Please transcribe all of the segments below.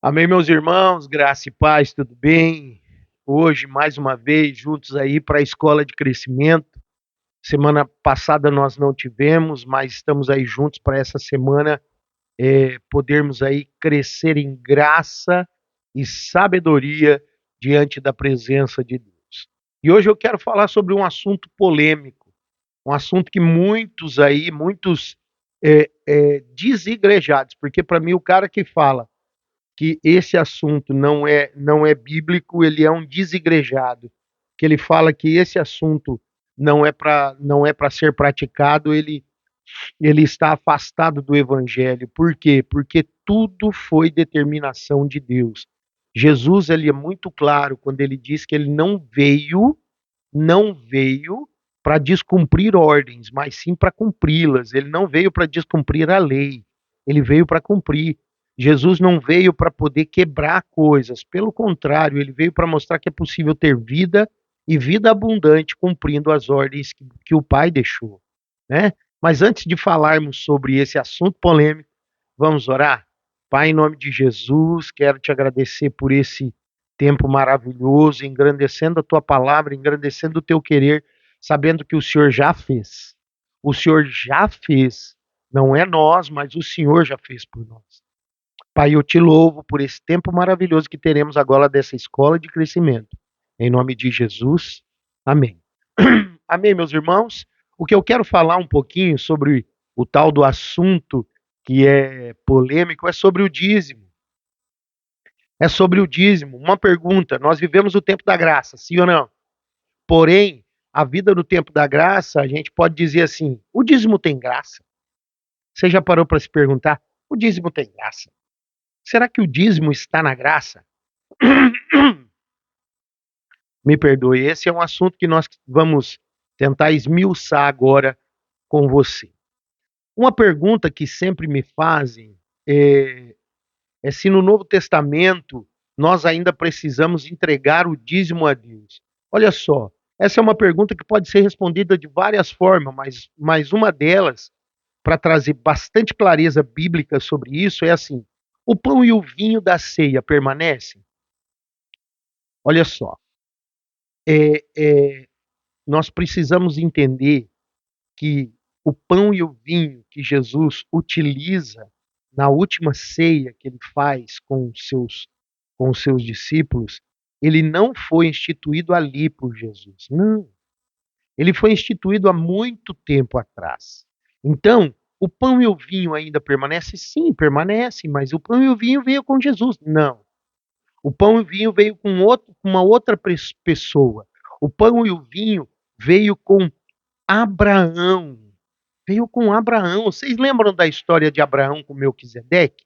Amém, meus irmãos, graça e paz, tudo bem? Hoje, mais uma vez, juntos aí para a escola de crescimento. Semana passada nós não tivemos, mas estamos aí juntos para essa semana podermos aí crescer em graça e sabedoria diante da presença de Deus. E hoje eu quero falar sobre um assunto polêmico, um assunto que muitos desigrejados, porque para mim o cara que fala que esse assunto não é bíblico, ele é um desigrejado, que ele fala que esse assunto não é para ser praticado, ele está afastado do evangelho. Por quê? Porque tudo foi determinação de Deus. Jesus, ele é muito claro quando ele diz que ele não veio para descumprir ordens, mas sim para cumpri-las. Ele não veio para descumprir a lei, ele veio para cumprir. Jesus não veio para poder quebrar coisas, pelo contrário, ele veio para mostrar que é possível ter vida e vida abundante cumprindo as ordens que o Pai deixou, né? Mas antes de falarmos sobre esse assunto polêmico, vamos orar? Pai, em nome de Jesus, quero te agradecer por esse tempo maravilhoso, engrandecendo a tua palavra, engrandecendo o teu querer, sabendo que o Senhor já fez. O Senhor já fez, não é nós, mas o Senhor já fez por nós. Pai, eu te louvo por esse tempo maravilhoso que teremos agora dessa escola de crescimento. Em nome de Jesus, amém. Amém, meus irmãos? O que eu quero falar um pouquinho sobre o tal do assunto que é polêmico é sobre o dízimo. É sobre o dízimo. Uma pergunta: nós vivemos o tempo da graça, sim ou não? Porém, a vida no tempo da graça, a gente pode dizer assim: o dízimo tem graça? Você já parou para se perguntar? O dízimo tem graça? Será que o dízimo está na graça? Me perdoe, esse é um assunto que nós vamos tentar esmiuçar agora com você. Uma pergunta que sempre me fazem é se no Novo Testamento nós ainda precisamos entregar o dízimo a Deus. Olha só, essa é uma pergunta que pode ser respondida de várias formas, mas uma delas, para trazer bastante clareza bíblica sobre isso, é assim: o pão e o vinho da ceia permanecem? Olha só, é, é, nós precisamos entender que o pão e o vinho que Jesus utiliza na última ceia que ele faz com os seus discípulos, ele não foi instituído ali por Jesus. Não. Ele foi instituído há muito tempo atrás. Então, o pão e o vinho ainda permanecem? Sim, permanecem, mas o pão e o vinho veio com Jesus? Não. O pão e o vinho veio com uma outra pessoa. O pão e o vinho veio com Abraão. Veio com Abraão. Vocês lembram da história de Abraão com Melquisedeque?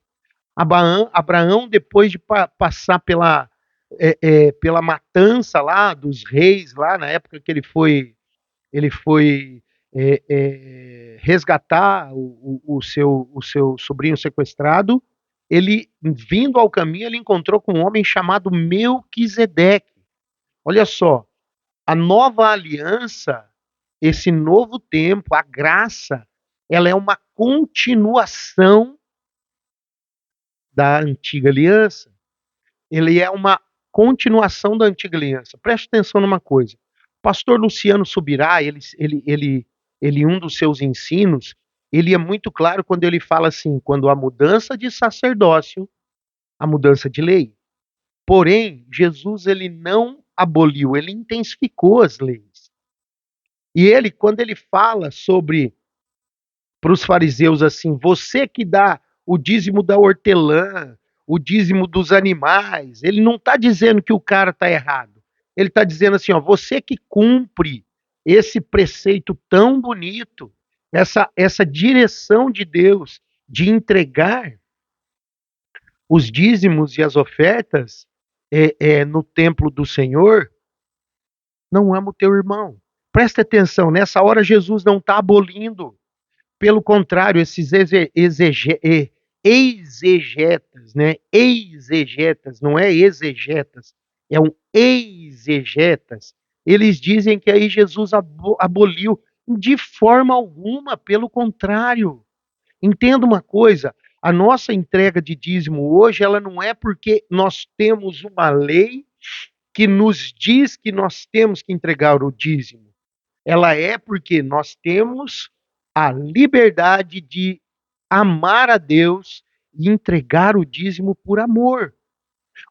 Abraão, depois de passar pela matança lá dos reis, lá na época que ele foi resgatar o seu sobrinho sequestrado, ele, vindo ao caminho, ele encontrou com um homem chamado Melquisedeque. Olha só, a nova aliança, esse novo tempo, a graça, ela é uma continuação da antiga aliança. Ele é uma continuação da antiga aliança. Preste atenção numa coisa. O pastor Luciano Subirá, ele um dos seus ensinos, ele é muito claro quando ele fala assim: quando a mudança de sacerdócio, a mudança de lei. Porém, Jesus, ele não aboliu, ele intensificou as leis. E ele, quando ele fala sobre para os fariseus assim: você que dá o dízimo da hortelã, o dízimo dos animais, ele não está dizendo que o cara está errado. Ele está dizendo assim: ó, você que cumpre esse preceito tão bonito, essa direção de Deus de entregar os dízimos e as ofertas no templo do Senhor, não ama o teu irmão. Presta atenção, nessa hora Jesus não está abolindo. Pelo contrário, esses exegetas, né? Exegetas, não é exegetas, é um exegetas. Eles dizem que aí Jesus aboliu de forma alguma, pelo contrário. Entenda uma coisa, A nossa entrega de dízimo hoje, ela não é porque nós temos uma lei que nos diz que nós temos que entregar o dízimo. Ela é porque nós temos a liberdade de amar a Deus e entregar o dízimo por amor.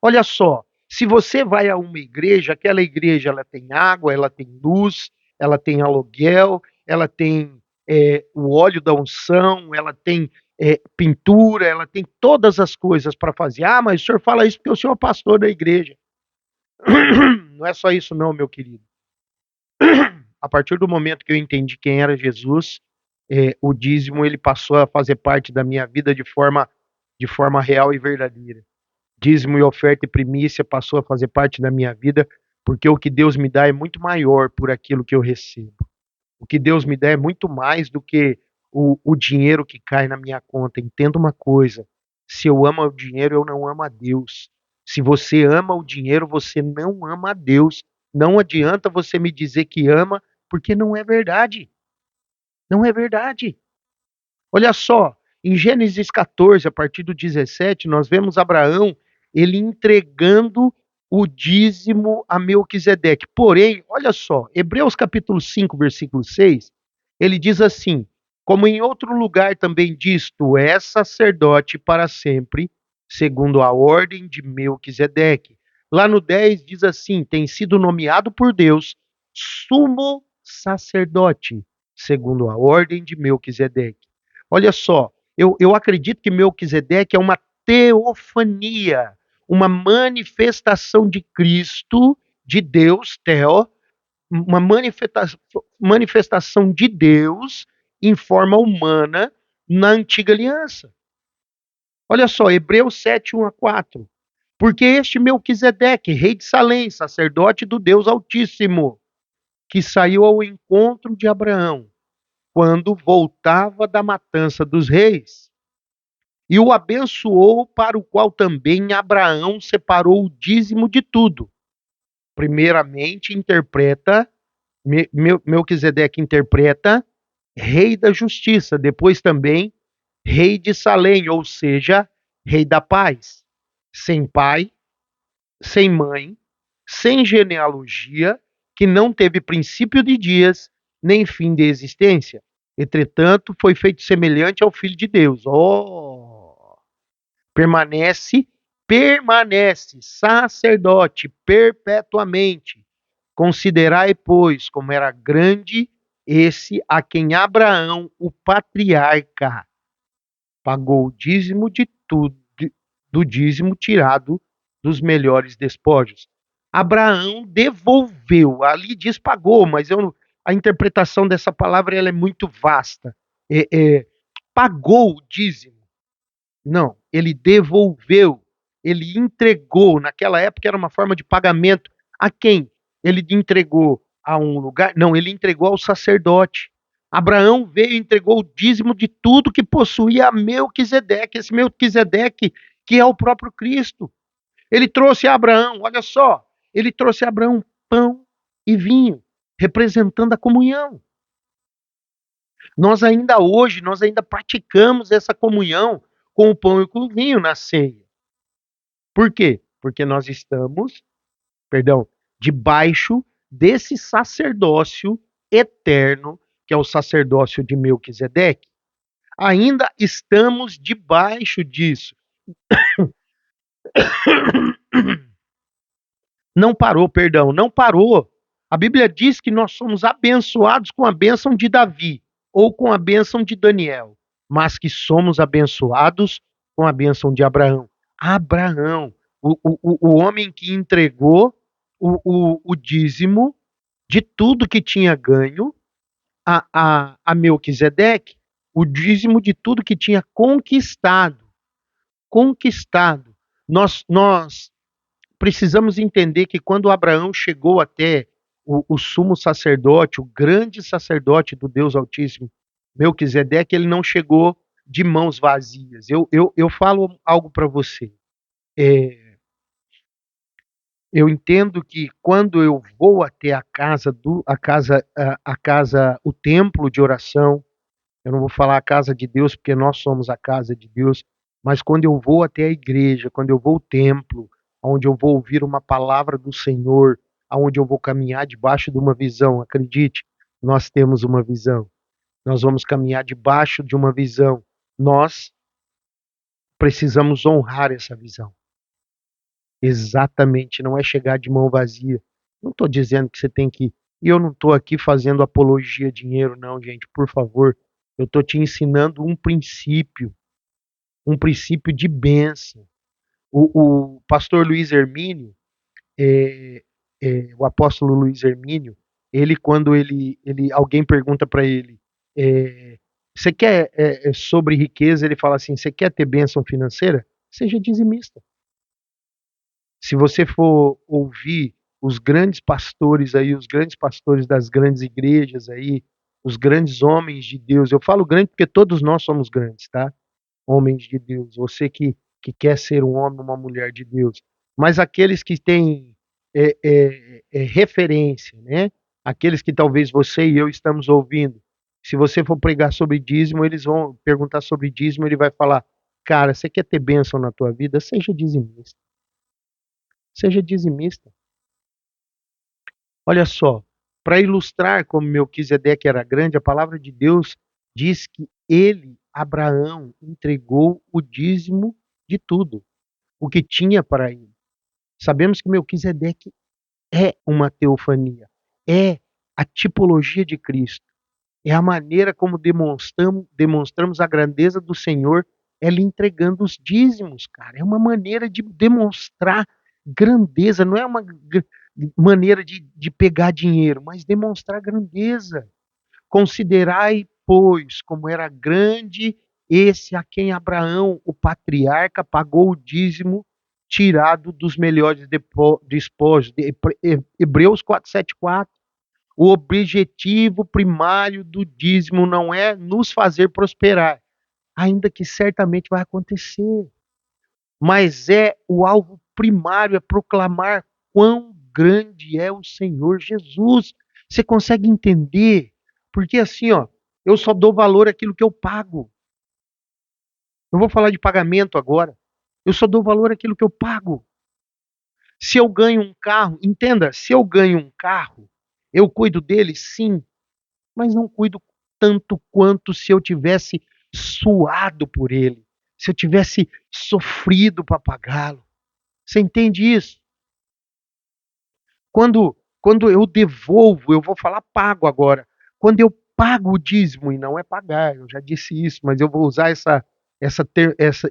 Olha só, se você vai a uma igreja, aquela igreja ela tem água, ela tem luz, ela tem aluguel, ela tem o óleo da unção, ela tem pintura, ela tem todas as coisas para fazer. Ah, mas o senhor fala isso porque o senhor é pastor da igreja. Não é só isso não, meu querido. A partir do momento que eu entendi quem era Jesus, o dízimo ele passou a fazer parte da minha vida de forma real e verdadeira. Dízimo e oferta e primícia passou a fazer parte da minha vida, porque o que Deus me dá é muito maior por aquilo que eu recebo. O que Deus me dá é muito mais do que o dinheiro que cai na minha conta. Entenda uma coisa: se eu amo o dinheiro, eu não amo a Deus. Se você ama o dinheiro, você não ama a Deus. Não adianta você me dizer que ama, porque não é verdade. Não é verdade. Olha só, em Gênesis 14, a partir do 17, nós vemos Abraão, ele entregando o dízimo a Melquisedeque. Porém, olha só, Hebreus capítulo 5, versículo 6, ele diz assim: como em outro lugar também diz, tu és sacerdote para sempre, segundo a ordem de Melquisedeque. Lá no 10 diz assim: tem sido nomeado por Deus sumo sacerdote, segundo a ordem de Melquisedeque. Olha só, eu acredito que Melquisedeque é uma teofania, uma manifestação de Cristo, de Deus, Theo, uma manifestação de Deus em forma humana na antiga aliança. Olha só, Hebreus 7, 1 a 4. Porque este Melquisedeque, rei de Salém, sacerdote do Deus Altíssimo, que saiu ao encontro de Abraão, quando voltava da matança dos reis, e o abençoou, para o qual também Abraão separou o dízimo de tudo. Primeiramente interpreta, Melquisedeque interpreta rei da justiça, depois também rei de Salém, ou seja, rei da paz, sem pai, sem mãe, sem genealogia, que não teve princípio de dias, nem fim de existência. Entretanto, foi feito semelhante ao Filho de Deus. Oh! Permanece sacerdote perpetuamente. Considerai, pois, como era grande esse a quem Abraão, o patriarca, pagou o dízimo de tudo, do dízimo tirado dos melhores despojos. Abraão devolveu, ali diz pagou, mas a interpretação dessa palavra ela é muito vasta. Pagou o dízimo. Não, ele devolveu, ele entregou. Naquela época era uma forma de pagamento. A quem? Ele entregou a um lugar? Não, ele entregou ao sacerdote. Abraão veio e entregou o dízimo de tudo que possuía a Melquisedeque, esse Melquisedeque que é o próprio Cristo. Ele trouxe a Abraão, olha só, ele trouxe a Abraão pão e vinho, representando a comunhão. Nós ainda hoje, nós ainda praticamos essa comunhão com o pão e com o vinho na ceia. Por quê? Porque nós estamos, debaixo desse sacerdócio eterno, que é o sacerdócio de Melquisedeque. Ainda estamos debaixo disso. Não parou. A Bíblia diz que nós somos abençoados com a bênção de Davi ou com a bênção de Daniel, mas que somos abençoados com a bênção de Abraão. Abraão, o homem que entregou o dízimo de tudo que tinha ganho a Melquisedeque, o dízimo de tudo que tinha conquistado. Nós precisamos entender que quando Abraão chegou até o sumo sacerdote, o grande sacerdote do Deus Altíssimo, Melquisedeque, ele não chegou de mãos vazias. Eu falo algo para você. Eu entendo que quando eu vou até o templo de oração, eu não vou falar a casa de Deus, porque nós somos a casa de Deus, Mas quando eu vou até a igreja, quando eu vou ao templo, onde eu vou ouvir uma palavra do Senhor, aonde eu vou caminhar debaixo de uma visão, acredite, nós temos uma visão. Nós vamos caminhar debaixo de uma visão. Nós precisamos honrar essa visão. Exatamente, não é chegar de mão vazia. Não estou dizendo que você tem que. E eu não estou aqui fazendo apologia a dinheiro, não, gente, por favor. Eu estou te ensinando um princípio de bênção. O pastor Luiz Hermínio, o apóstolo Luiz Hermínio, ele, quando alguém pergunta para ele, você quer, sobre riqueza, ele fala assim: você quer ter bênção financeira? Seja dizimista. Se você for ouvir os grandes pastores aí, os grandes pastores das grandes igrejas aí, os grandes homens de Deus, eu falo grande porque todos nós somos grandes, tá? Homens de Deus, você que quer ser um homem, uma mulher de Deus, mas aqueles que têm referência, né? Aqueles que talvez você e eu estamos ouvindo. Se você for pregar sobre dízimo, eles vão perguntar sobre dízimo, ele vai falar: cara, você quer ter bênção na tua vida? Seja dizimista. Seja dizimista. Olha só, para ilustrar como Melquisedeque era grande, a palavra de Deus diz que ele, Abraão, entregou o dízimo de tudo, o que tinha para ele. Sabemos que Melquisedeque é uma teofania, é a tipologia de Cristo, é a maneira como demonstramos a grandeza do Senhor, é lhe entregando os dízimos, cara. É uma maneira de demonstrar grandeza, não é uma maneira de pegar dinheiro, mas demonstrar grandeza. Considerai, pois, como era grande esse a quem Abraão, o patriarca, pagou o dízimo tirado dos melhores despojos. Hebreus 4:7-4. O objetivo primário do dízimo não é nos fazer prosperar, ainda que certamente vai acontecer, mas é o alvo primário, é proclamar quão grande é o Senhor Jesus. Você consegue entender? Porque assim, ó, eu só dou valor àquilo que eu pago. Eu vou falar de pagamento agora. Eu só dou valor àquilo que eu pago. Se eu ganho um carro, entenda, se eu ganho um carro, eu cuido dele, sim, mas não cuido tanto quanto se eu tivesse suado por ele, se eu tivesse sofrido para pagá-lo. Você entende isso? Quando eu devolvo, eu vou falar pago agora. Quando eu pago o dízimo, e não é pagar, eu já disse isso, mas eu vou usar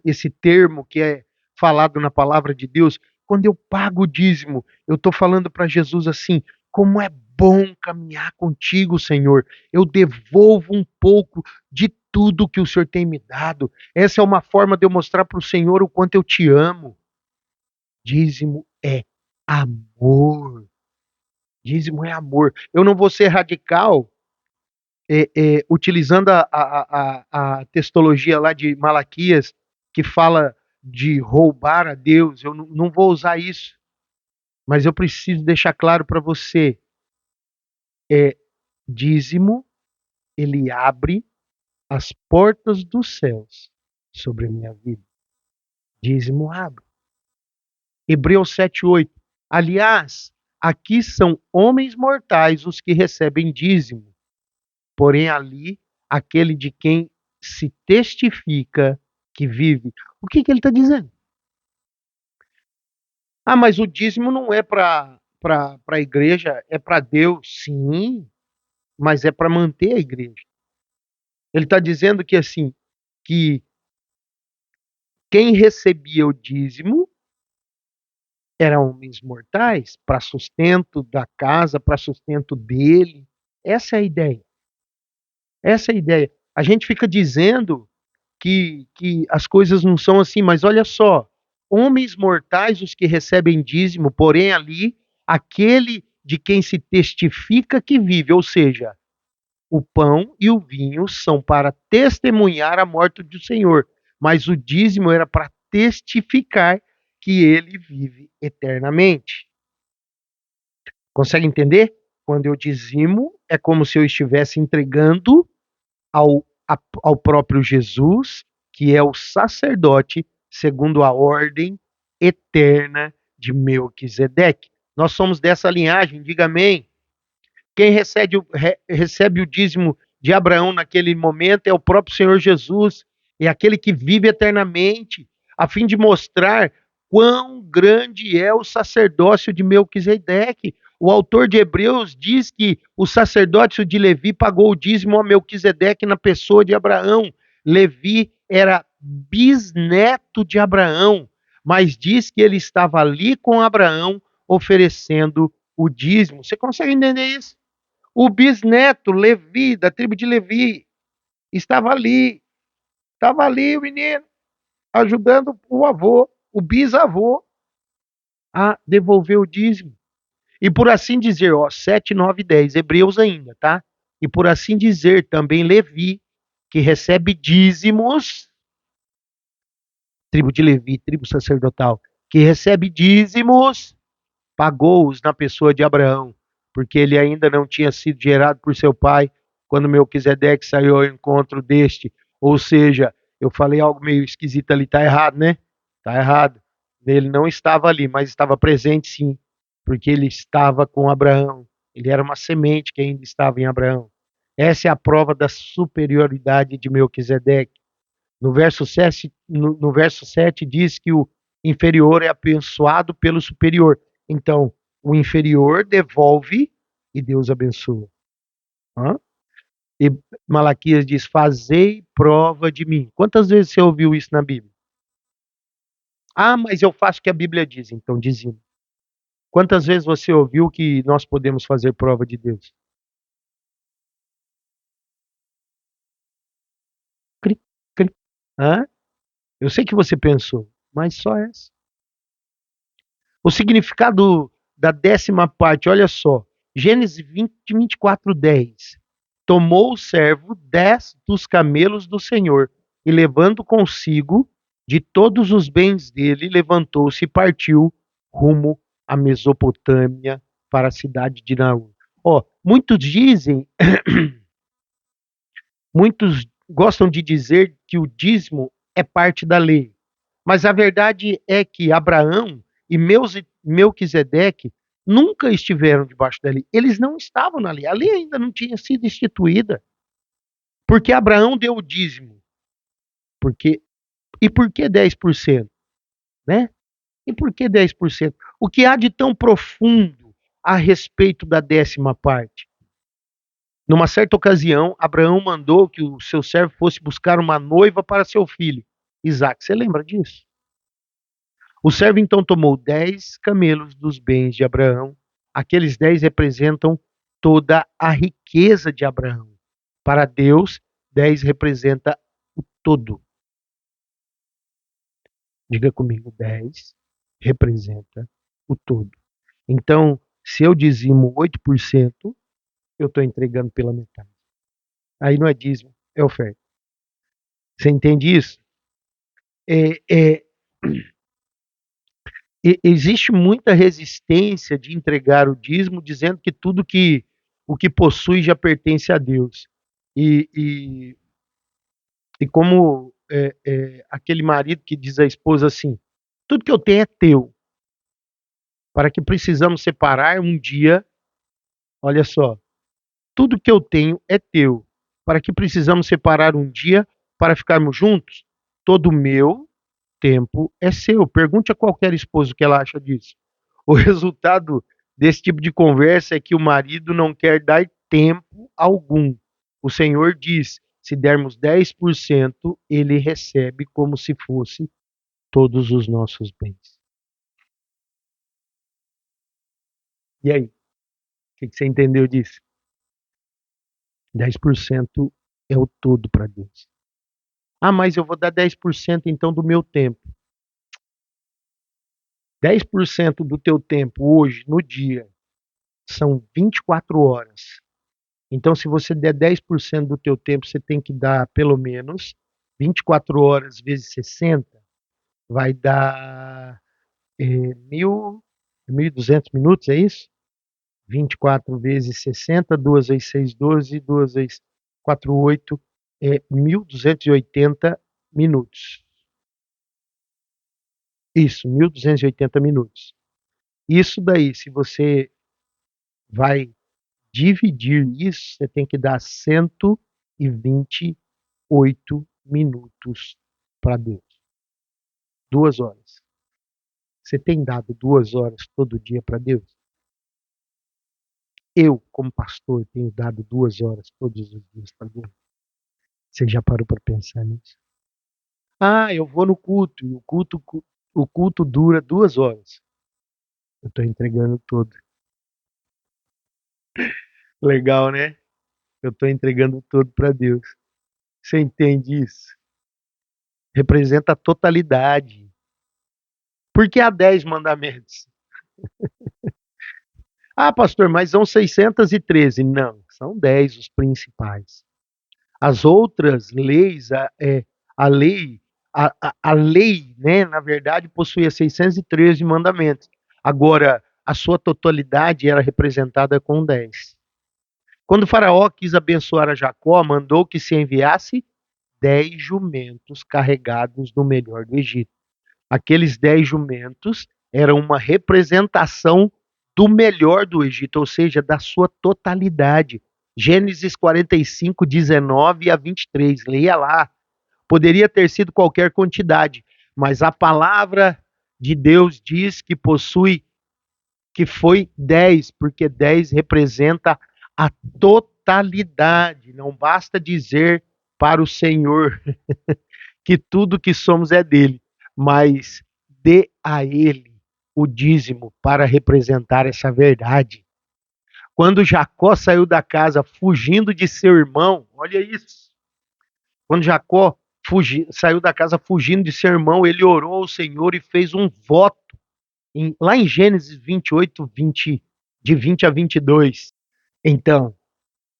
esse termo que é falado na palavra de Deus. Quando eu pago o dízimo, eu estou falando para Jesus assim: como é bom caminhar contigo, Senhor. Eu devolvo um pouco de tudo que o Senhor tem me dado. Essa é uma forma de eu mostrar para o Senhor o quanto eu te amo. Dízimo é amor. Dízimo é amor. Eu não vou ser radical utilizando a testologia lá de Malaquias, que fala de roubar a Deus. Eu não vou usar isso. Mas eu preciso deixar claro para você. Dízimo, ele abre as portas dos céus sobre a minha vida. Dízimo abre. Hebreus 7:8. Aliás, aqui são homens mortais os que recebem dízimo, porém ali aquele de quem se testifica que vive. O que ele está dizendo? Ah, mas o dízimo não é para a igreja, é para Deus. Sim, mas é para manter a igreja. Ele está dizendo que assim, que quem recebia o dízimo eram homens mortais para sustento da casa, para sustento dele. Essa é a ideia. Essa é a ideia. A gente fica dizendo que as coisas não são assim, mas olha só, homens mortais os que recebem dízimo, porém ali aquele de quem se testifica que vive, ou seja, o pão e o vinho são para testemunhar a morte do Senhor, mas o dízimo era para testificar que ele vive eternamente. Consegue entender? Quando eu dizimo, é como se eu estivesse entregando ao próprio Jesus, que é o sacerdote segundo a ordem eterna de Melquisedeque. Nós somos dessa linhagem, diga amém. Quem recebe o dízimo de Abraão naquele momento é o próprio Senhor Jesus, é aquele que vive eternamente, a fim de mostrar quão grande é o sacerdócio de Melquisedeque. O autor de Hebreus diz que o sacerdócio de Levi pagou o dízimo a Melquisedeque na pessoa de Abraão. Levi era bisneto de Abraão, mas diz que ele estava ali com Abraão oferecendo o dízimo. Você consegue entender isso? O bisneto, Levi, da tribo de Levi, estava ali o menino, ajudando o avô, o bisavô, a devolver o dízimo. E por assim dizer, ó, 7, 9, 10, Hebreus ainda, tá? E por assim dizer, também Levi, que recebe dízimos, tribo de Levi, tribo sacerdotal, que recebe dízimos, pagou-os na pessoa de Abraão, porque ele ainda não tinha sido gerado por seu pai quando Melquisedeque saiu ao encontro deste. Ou seja, eu falei algo meio esquisito ali, tá errado, né? Tá errado. Ele não estava ali, mas estava presente sim, porque ele estava com Abraão. Ele era uma semente que ainda estava em Abraão. Essa é a prova da superioridade de Melquisedeque. No verso 7 diz que o inferior é abençoado pelo superior. Então, o inferior devolve e Deus abençoa. Hã? E Malaquias diz: fazei prova de mim. Quantas vezes você ouviu isso na Bíblia? Ah, mas eu faço o que a Bíblia diz. Então, dizimo. Quantas vezes você ouviu que nós podemos fazer prova de Deus? Cri, cri. Hã? Eu sei que você pensou, mas só essa. O significado da 10ª parte, olha só. Gênesis 20, 24, 10. Tomou o servo 10 dos camelos do Senhor e, levando consigo de todos os bens dele, levantou-se e partiu rumo à Mesopotâmia para a cidade de Naú. Ó, muitos dizem, muitos gostam de dizer que o dízimo é parte da lei. Mas a verdade é que Abraão e Melquisedeque nunca estiveram debaixo da lei. Eles não estavam na lei. A lei ainda não tinha sido instituída. Porque Abraão deu o dízimo. Porque, e por que 10%? Né? E por que 10%? O que há de tão profundo a respeito da 10ª parte? Numa certa ocasião, Abraão mandou que o seu servo fosse buscar uma noiva para seu filho, Isaac. Você lembra disso? O servo então tomou 10 camelos dos bens de Abraão. Aqueles 10 representam toda a riqueza de Abraão. Para Deus, 10 representa o todo. Diga comigo, 10 representa o todo. Então, se eu dizimo 8%, eu estou entregando pela metade. Aí não é dízimo, é oferta. Você entende isso? É, é, existe muita resistência de entregar o dízimo, dizendo que tudo que o que possui já pertence a Deus. E, e, e como aquele marido que diz à esposa assim: tudo que eu tenho é teu. Para que precisamos separar um dia, olha só, tudo que eu tenho é teu. Para que precisamos separar um dia para ficarmos juntos? Todo o meu tempo é seu. Pergunte a qualquer esposo o que ela acha disso. O resultado desse tipo de conversa é que o marido não quer dar tempo algum. O Senhor diz: se dermos 10%, ele recebe como se fosse todos os nossos bens. E aí? O que você entendeu disso? 10% é o todo para Deus. Ah, mas eu vou dar 10% então do meu tempo. 10% do teu tempo hoje, no dia, são 24 horas. Então, se você der 10% do teu tempo, você tem que dar pelo menos 24 horas vezes 60, vai dar 1.200 minutos, é isso? 24 vezes 60, 2 vezes 6, 12, 2 vezes 4, 8, 1.280 minutos. Isso, 1.280 minutos. Isso daí, se você vai dividir isso, você tem que dar 128 minutos para Deus. 2 horas. Você tem dado 2 horas todo dia para Deus? Eu, como pastor, tenho dado 2 horas todos os dias para Deus. Você já parou para pensar nisso? Ah, eu vou no culto, e o culto dura 2 horas. Eu estou entregando tudo. Legal, né? Eu estou entregando tudo para Deus. Você entende isso? Representa a totalidade. Por que há 10 mandamentos? Ah, pastor, mas são 613. Não, são 10 os principais. As outras leis, a lei, a lei, né, na verdade, possuía 613 mandamentos. Agora, a sua totalidade era representada com 10. Quando o faraó quis abençoar a Jacó, mandou que se enviasse 10 jumentos carregados do melhor do Egito. Aqueles 10 jumentos eram uma representação do melhor do Egito, ou seja, da sua totalidade. Gênesis 45, 19 a 23. Leia lá. Poderia ter sido qualquer quantidade, mas a palavra de Deus diz que foi 10, porque 10 representa a totalidade. Não basta dizer para o Senhor que tudo que somos é dele, mas dê a ele o dízimo para representar essa verdade. Quando Jacó saiu da casa fugindo de seu irmão, olha isso. Quando Jacó saiu da casa fugindo de seu irmão, ele orou ao Senhor e fez um voto. Lá em Gênesis 28, 20, de 20 a 22. Então,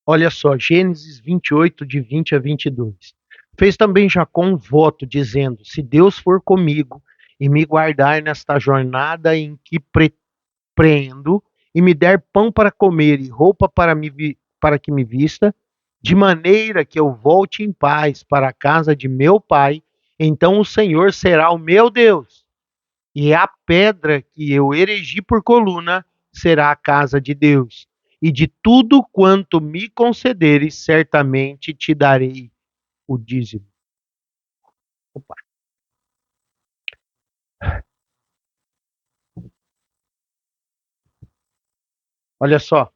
olha só, Gênesis 28, de 20 a 22. Fez também Jacó um voto, dizendo: Se Deus for comigo e me guardar nesta jornada em que pretendo, e me der pão para comer e roupa para que me vista, de maneira que eu volte em paz para a casa de meu pai, então o Senhor será o meu Deus, e a pedra que eu erigi por coluna será a casa de Deus. E de tudo quanto me concederes, certamente te darei o dízimo. Opa. Olha só,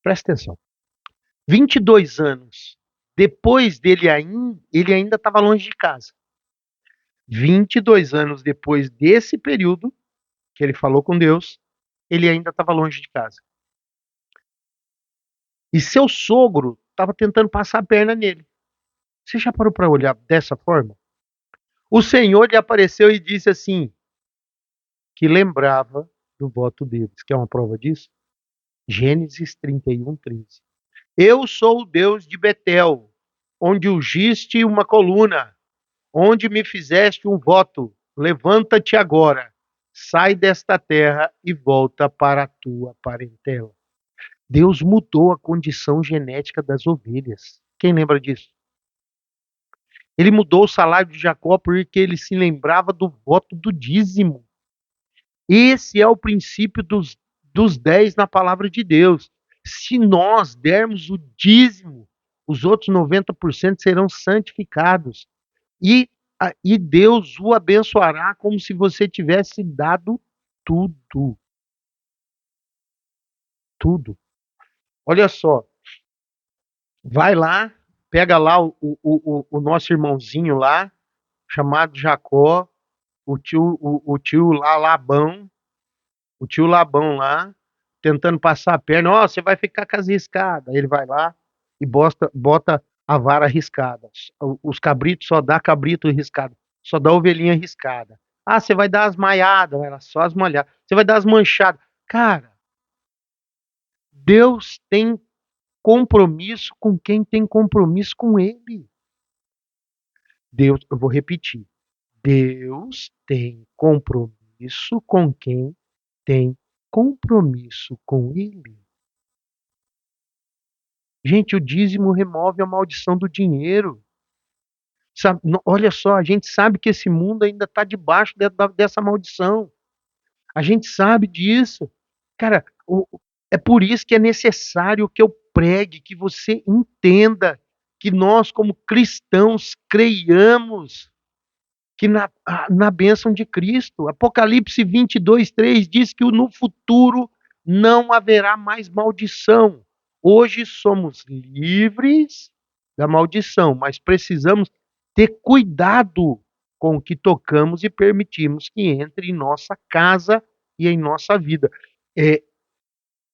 presta atenção. 22 anos depois ele ainda estava longe de casa. 22 anos depois desse período que ele falou com Deus, ele ainda estava longe de casa. E seu sogro estava tentando passar a perna nele. Você já parou para olhar dessa forma? O Senhor lhe apareceu e disse assim, que lembrava do voto deles. Quer uma prova disso? Gênesis 31, 13. Eu sou o Deus de Betel, onde ungiste uma coluna, onde me fizeste um voto. Levanta-te agora, sai desta terra e volta para a tua parentela. Deus mudou a condição genética das ovelhas. Quem lembra disso? Ele mudou o salário de Jacó porque ele se lembrava do voto do dízimo. Esse é o princípio dos 10 na palavra de Deus. Se nós dermos o dízimo, os outros 90% serão santificados. E, e Deus o abençoará como se você tivesse dado tudo. Tudo. Olha só. Vai lá, pega lá o nosso irmãozinho lá, chamado Jacó, o tio lá, Labão, o tio Labão lá, tentando passar a perna, ó, você vai ficar com as riscadas. Ele vai lá e bota a vara riscada. Os cabritos só dá cabrito riscado, só dá ovelhinha riscada. Ah, você vai dar as maiadas, ela só as molhadas. Você vai dar as manchadas. Cara, Deus tem compromisso com quem tem compromisso com Ele. Deus, eu vou repetir. Deus tem compromisso com quem tem compromisso com Ele. Gente, o dízimo remove a maldição do dinheiro. Sabe, olha só, a gente sabe que esse mundo ainda está debaixo dessa maldição. A gente sabe disso. Cara, é por isso que é necessário que eu pregue, que você entenda, que nós, como cristãos, creiamos que na bênção de Cristo. Apocalipse 22:3 diz que no futuro não haverá mais maldição. Hoje somos livres da maldição, mas precisamos ter cuidado com o que tocamos e permitimos que entre em nossa casa e em nossa vida. É,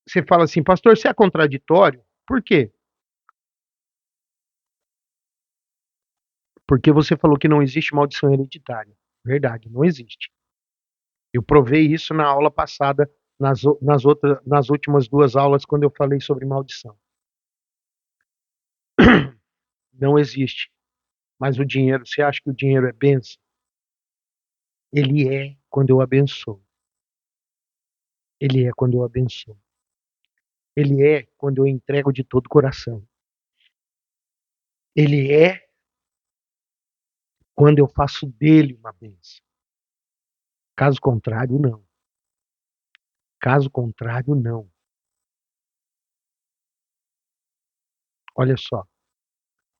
você fala assim, pastor, você é contraditório? Por quê? Porque você falou que não existe maldição hereditária. Verdade, não existe. Eu provei isso na aula passada, nas últimas duas aulas, quando eu falei sobre maldição. Não existe. Mas o dinheiro, você acha que o dinheiro é bênção? Ele é quando eu abençoo. Ele é quando eu abençoo. Ele é quando eu entrego de todo o coração. Ele é quando eu faço dele uma bênção. Caso contrário, não. Caso contrário, não. Olha só,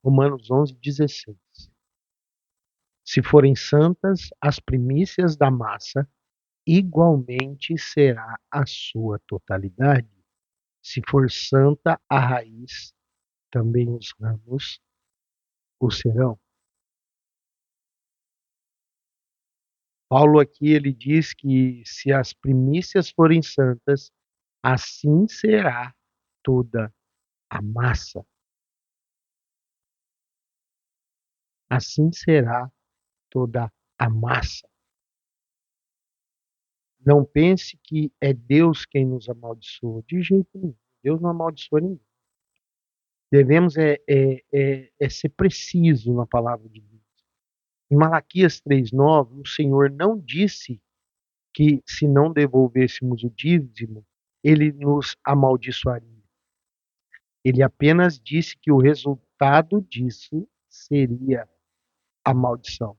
Romanos 11:16. Se forem santas as primícias da massa, igualmente será a sua totalidade. Se for santa a raiz, também os ramos o serão. Paulo aqui ele diz que se as primícias forem santas, assim será toda a massa. Assim será toda a massa. Não pense que é Deus quem nos amaldiçoa. De jeito nenhum. Deus não amaldiçoa ninguém. Devemos ser preciso na palavra de Deus. Em Malaquias 3:9, o Senhor não disse que se não devolvêssemos o dízimo, ele nos amaldiçoaria. Ele apenas disse que o resultado disso seria a maldição.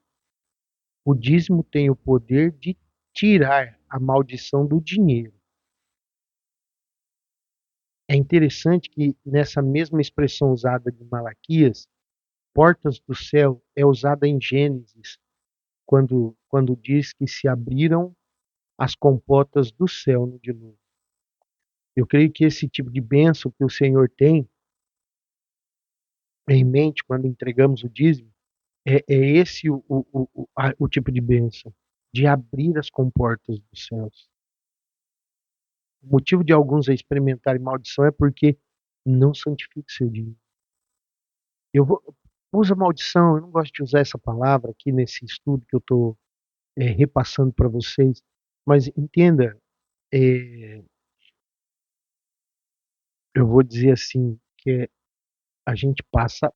O dízimo tem o poder de tirar a maldição do dinheiro. É interessante que nessa mesma expressão usada de Malaquias, portas do céu é usada em Gênesis, quando diz que se abriram as comportas do céu no dilúvio. Eu creio que esse tipo de bênção que o Senhor tem em mente quando entregamos o dízimo é esse o tipo de bênção, de abrir as comportas dos céus. O motivo de alguns experimentarem maldição é porque não santifica o seu dinheiro. Usa maldição, eu não gosto de usar essa palavra aqui nesse estudo que eu estou repassando para vocês, mas entenda, é, eu vou dizer assim, que a gente passa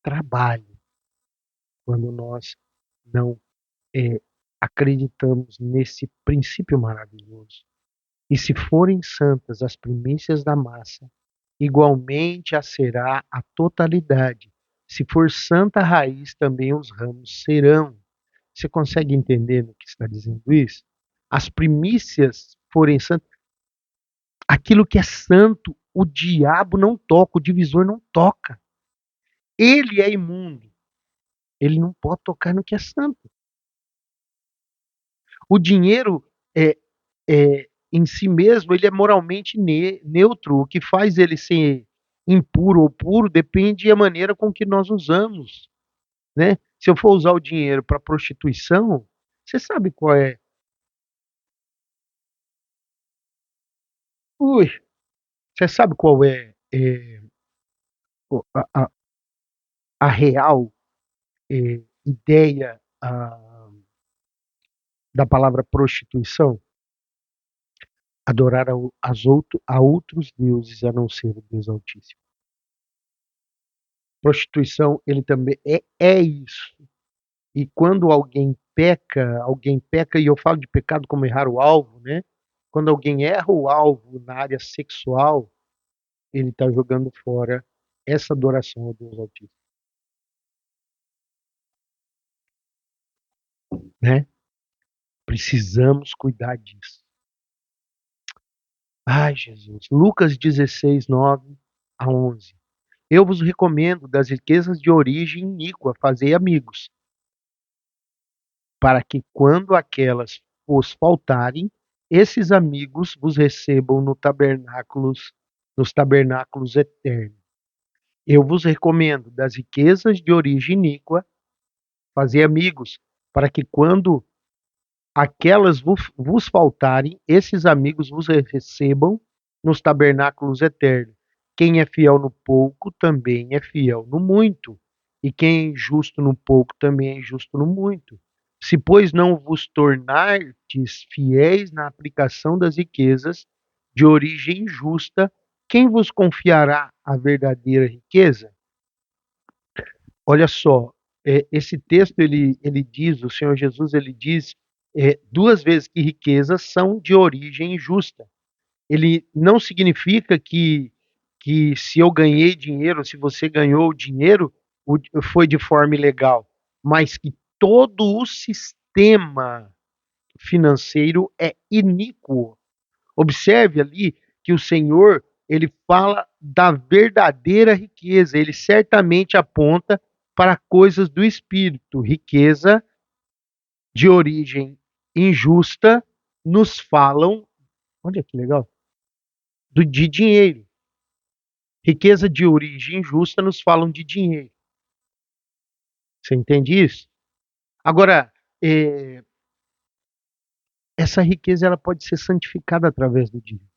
trabalho quando nós não acreditamos nesse princípio maravilhoso. E se forem santas as primícias da massa, igualmente a será a totalidade. Se for santa a raiz, também os ramos serão. Você consegue entender no que está dizendo isso? As primícias forem santas, aquilo que é santo, o diabo não toca, o divisor não toca. Ele é imundo. Ele não pode tocar no que é santo. O dinheiro em si mesmo, ele é moralmente neutro. O que faz ele ser impuro ou puro depende da maneira com que nós usamos, né? Se eu for usar o dinheiro para prostituição, você sabe qual é? Ui, você sabe qual é a, a- a real ideia da palavra prostituição? Adorar a outros deuses a não ser o Deus Altíssimo. Prostituição, ele também é isso. E quando alguém peca, e eu falo de pecado como errar o alvo, né? Quando alguém erra o alvo na área sexual, ele está jogando fora essa adoração ao Deus Altíssimo, né? Precisamos cuidar disso. Ai, Jesus. Lucas 16, 9 a 11. Eu vos recomendo das riquezas de origem iníqua, fazei amigos, para que quando aquelas vos faltarem, esses amigos vos recebam nos tabernáculos eternos. Eu vos recomendo das riquezas de origem iníqua, fazei amigos, para que quando aquelas vos faltarem, esses amigos vos recebam nos tabernáculos eternos. Quem é fiel no pouco também é fiel no muito, e quem é injusto no pouco também é injusto no muito. Se, pois, não vos tornardes fiéis na aplicação das riquezas de origem injusta, quem vos confiará a verdadeira riqueza? Olha só, esse texto ele diz, o Senhor Jesus ele diz duas vezes que riquezas são de origem injusta. Ele não significa que se eu ganhei dinheiro, se você ganhou dinheiro, foi de forma ilegal, mas que todo o sistema financeiro é iníquo. Observe ali que o Senhor, ele fala da verdadeira riqueza, ele certamente aponta para coisas do espírito. Riqueza de origem injusta nos falam, olha que legal, de dinheiro. Riqueza de origem injusta nos falam de dinheiro. Você entende isso? Agora, essa riqueza ela pode ser santificada através do dízimo,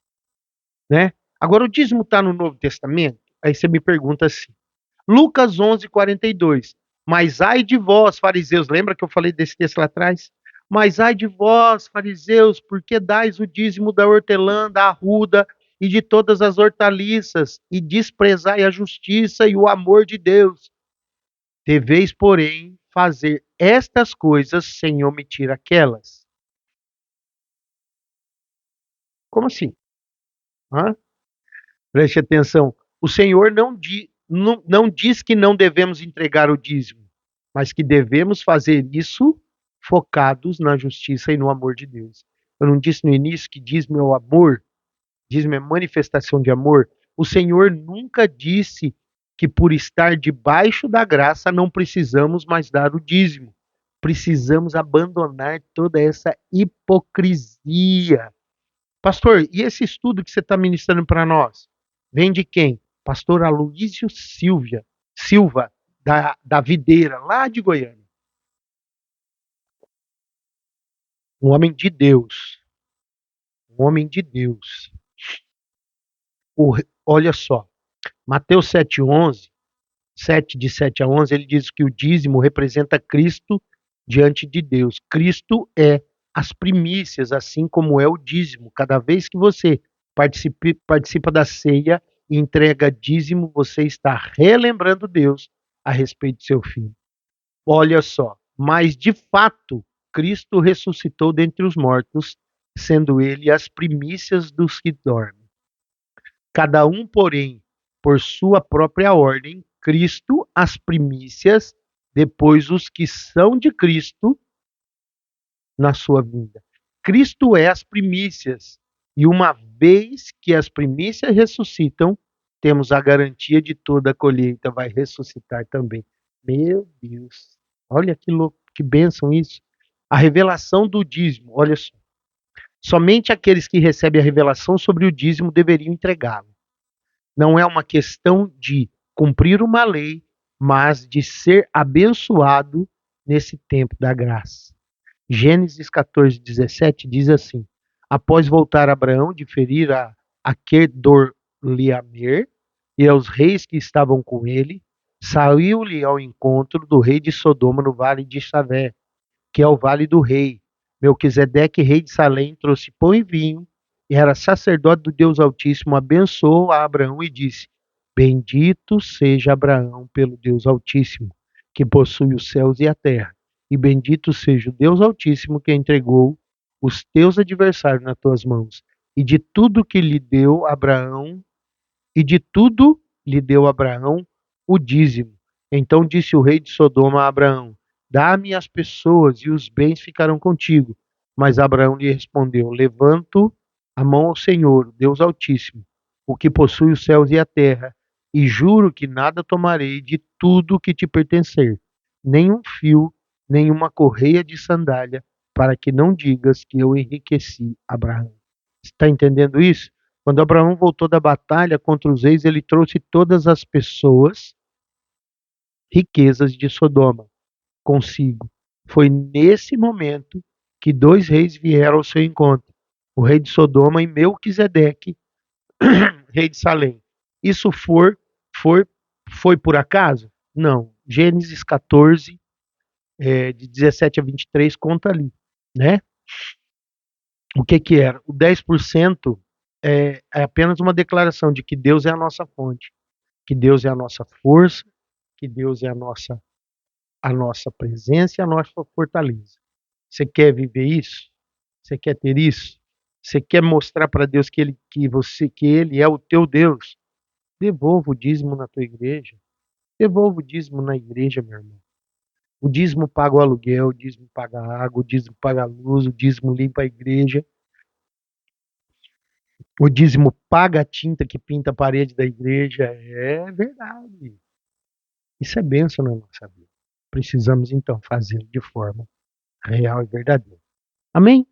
né? Agora, o dízimo está no Novo Testamento? Aí você me pergunta assim, Lucas 11, 42. Mas ai de vós, fariseus, lembra que eu falei desse texto lá atrás? Mas ai de vós, fariseus, porque dais o dízimo da hortelã, da arruda e de todas as hortaliças, e desprezai a justiça e o amor de Deus. Deveis, porém, fazer estas coisas sem omitir aquelas. Como assim? Hã? Preste atenção. O Senhor não diz que não devemos entregar o dízimo, mas que devemos fazer isso focados na justiça e no amor de Deus. Eu não disse no início que dízimo é o amor, dízimo é manifestação de amor. O Senhor nunca disse que por estar debaixo da graça não precisamos mais dar o dízimo. Precisamos abandonar toda essa hipocrisia. Pastor, e esse estudo que você está ministrando para nós? Vem de quem? Pastor Aloísio Silva, da Videira, lá de Goiânia. Um homem de Deus. Um homem de Deus. Olha só, Mateus 7:11, 7 de 7 a 11, ele diz que o dízimo representa Cristo diante de Deus. Cristo é as primícias, assim como é o dízimo. Cada vez que você participa da ceia e entrega dízimo, você está relembrando Deus a respeito do seu filho. Olha só, mas de fato, Cristo ressuscitou dentre os mortos, sendo ele as primícias dos que dormem. Cada um, porém, por sua própria ordem, Cristo as primícias, depois os que são de Cristo na sua vinda. Cristo é as primícias, e uma vez que as primícias ressuscitam, temos a garantia de toda a colheita vai ressuscitar também. Meu Deus, olha que louco, que bênção isso. A revelação do dízimo, olha só. Somente aqueles que recebem a revelação sobre o dízimo deveriam entregá-lo. Não é uma questão de cumprir uma lei, mas de ser abençoado nesse tempo da graça. Gênesis 14, 17 diz assim: após voltar Abraão de ferir a Quedorlaomer e aos reis que estavam com ele, saiu-lhe ao encontro do rei de Sodoma no vale de Chavé, que é o vale do rei. Melquisedeque, rei de Salém, trouxe pão e vinho, e era sacerdote do Deus Altíssimo, abençoou a Abraão e disse: bendito seja Abraão pelo Deus Altíssimo, que possui os céus e a terra, e bendito seja o Deus Altíssimo que entregou os teus adversários nas tuas mãos. E de tudo que lhe deu Abraão, e de tudo lhe deu Abraão o dízimo. Então disse o rei de Sodoma a Abraão: Dá-me as pessoas e os bens ficarão contigo. Mas Abraão lhe respondeu: Levanto a mão ao Senhor, Deus Altíssimo, o que possui os céus e a terra, e juro que nada tomarei de tudo que te pertencer, nem um fio, nem uma correia de sandália, para que não digas que eu enriqueci Abraão. Está entendendo isso? Quando Abraão voltou da batalha contra os reis, ele trouxe todas as pessoas, riquezas de Sodoma consigo. Foi nesse momento que dois reis vieram ao seu encontro, o rei de Sodoma e Melquisedeque, rei de Salém. Isso foi, foi por acaso? Não. Gênesis 14, de 17 a 23, conta ali, né? O que que era? O 10% é apenas uma declaração de que Deus é a nossa fonte, que Deus é a nossa força, que Deus é a nossa presença e a nossa fortaleza. Você quer viver isso? Você quer ter isso? Você quer mostrar para Deus que ele é o teu Deus? Devolva o dízimo na tua igreja. Devolva o dízimo na igreja, meu irmão. O dízimo paga o aluguel, o dízimo paga a água, o dízimo paga a luz, o dízimo limpa a igreja, o dízimo paga a tinta que pinta a parede da igreja. É verdade. Isso é bênção na nossa vida. Precisamos então fazê-lo de forma real e verdadeira. Amém?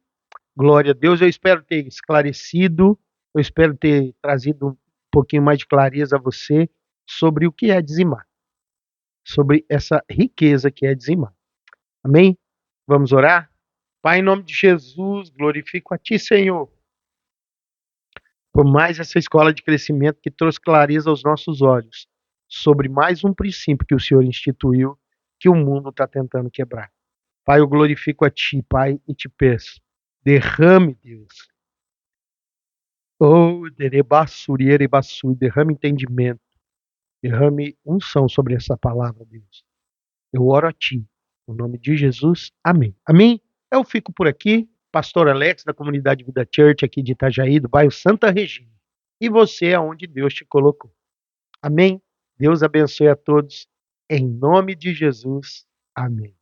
Glória a Deus. Eu espero ter esclarecido, eu espero ter trazido um pouquinho mais de clareza a você sobre o que é dizimar, sobre essa riqueza que é dizimar. Amém? Vamos orar? Pai, em nome de Jesus, glorifico a Ti, Senhor, por mais essa escola de crescimento que trouxe clareza aos nossos olhos sobre mais um princípio que o Senhor instituiu, que o mundo está tentando quebrar. Pai, eu glorifico a Ti, Pai, e te peço, derrame, Deus, oh, derrame entendimento, derrame unção sobre essa palavra, Deus. Eu oro a Ti, no nome de Jesus, amém. Amém? Eu fico por aqui, Pastor Alex, da comunidade Vida Church, aqui de Itajaí, do bairro Santa Regina. E você é onde Deus te colocou. Amém? Deus abençoe a todos, em nome de Jesus, amém.